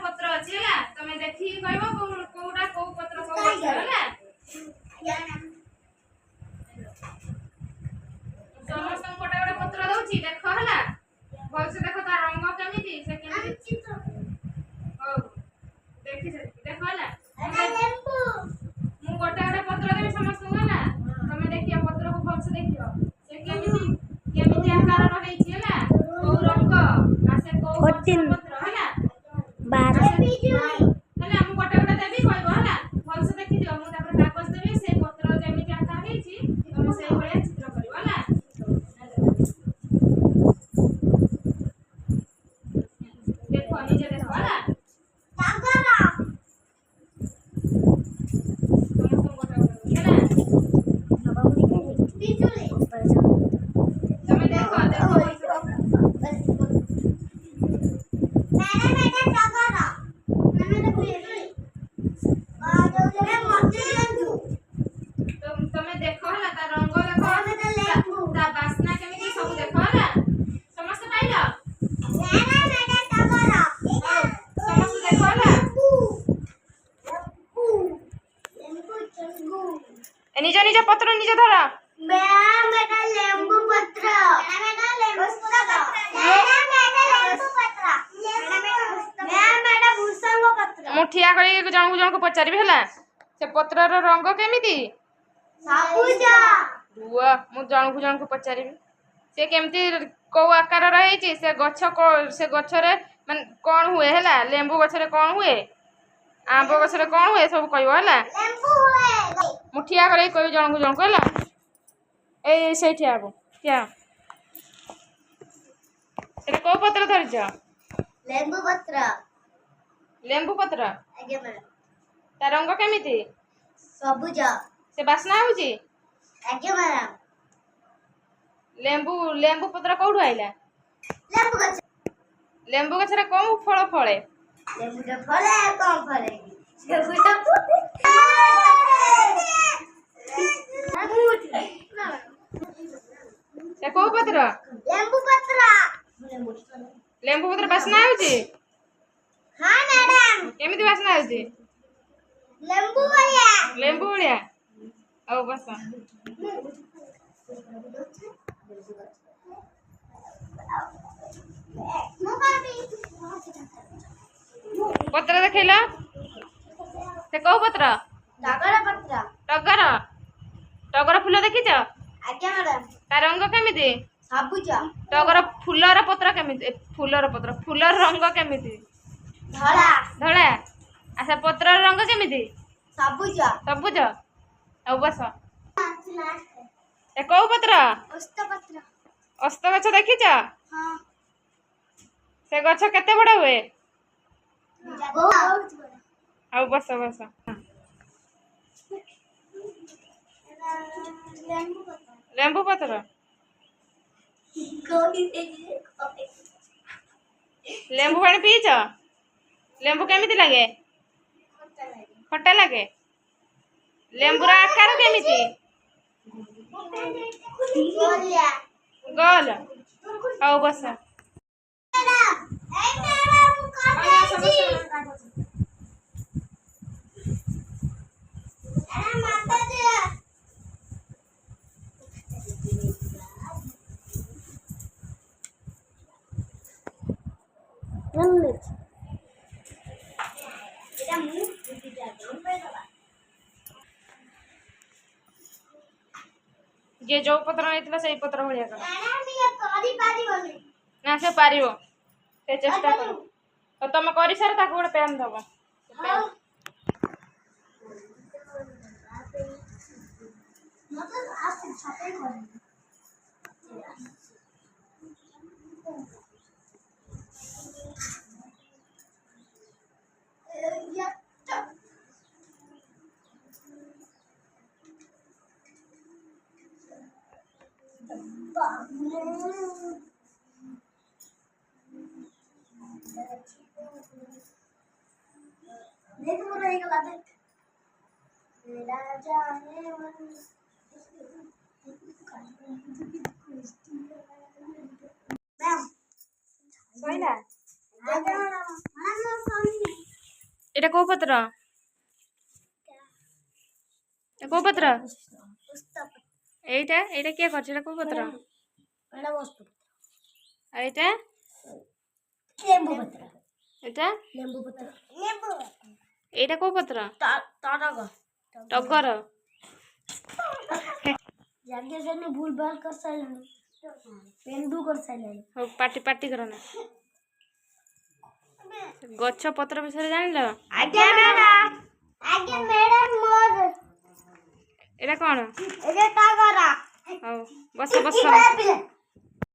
पत्र अछि हला तमे देखि कहबो कोउडा को पत्र को गछ हला समस्त कोटा कोटा पत्र दउची देखो हला भल से देखो ता रंग केमिति से केमिति हो देखि देखो हला लेम्बू मु कोटा कोटा पत्र देबी समस्त हला तमे देखियो पत्र को भल से देखियो से केमिति केमिति आकार रहै छी हला को रंग आसे को पत्र हला 12 हला मु कोटा कोटा देबी कहबो हला भल से देखि दियो मु तापर कागज देबी से पत्र केमिति आकार है छी तमे सेई भलिया चित्र करियो हला देखो नीचे देखो हला कागरा समस्त कोटा कोटा हला बिजुली तमे देखो देखो निज निज पत्र निज धर मेरा लेम्बू पत्र मुठिया करी जन जन को पचारिबे हला से पत्र रो रंग केमिति सबुज बुआ मु जन को पचारिबे से केमिति को आकार रहै छी से गछ रे मन कोन हुए हला लेम्बू गछ रे कोन हुए आंब गछ रे कोन हुए सब कहबो हला लेम्बू हुए मुठिया करे कोई जन को हला ए सेठी आबो क्या से को पत्र धरिछ लेम्बू पत्र आगे मैडम ता रंग केमिति सबुज से बासना होची आगे मैडम लेम्बू पत्र कोठु आइला लेम्बू गछ रे कोन फळ फळे लेम्बू रे फळे कम फळे से को पत्र लेम्बू पत्र बासना होची हां मैडम केमिति बासना होची लेम्बू बढिया औ बस पत्र देखैला से को पत्र टगर फूल देखिछ आगे मैडम ता रंग केमिति सबुज टगर फूलर पत्र केमिति फूलर रंग केमिति धला धळा अच्छा पत्र रंग केमिति सबुज सबुज औ बस ए को पत्र अस्त गछ देखिछ हां से गछ केते बड़ हुए बहुत बड़ा औ बस बस लेम्बू पत्र लेम्बू पानी पीछ लेम्बू केमिति लागे खट्टा लागे लेम्बू रा आकार केमिति गोल औ बस जे जो पत्र नैतला सेई पत्र भलिया कर ना से पारिबो से चेष्टा कर तो तुम करि सार ताको गोटे पेन दबो देख मोर एक गला देख मेरा जाने मन मैम सइला आगे मैडम मैम এটা କୋଉ ପତ୍ର? ଏ କୋଉ ପତ୍ର? पुस्तक এইটা କିଏ କରିଛି? এটা କୋଉ ପତ୍ର? एड़ा वस्तु ଆଉ ଏଇଟା नींबू पत्र ଏଇଟା नींबू पत्र नींबू ଏଇଟା କୋଉ ପତ୍ର? टॉटॉग ଟଗର। जागे से ने भूल भाल कर साइलेंट पेंडू कर साइलेंट ହଉ ପାଟି କର ନା। ଗଛ ପତ୍ର ବିଷୟରେ ଜାଣିଲ? आगे मैडम मोर ଏଇଟା କଣ? एजे टागरा ହଉ ବସ ବସ। पिले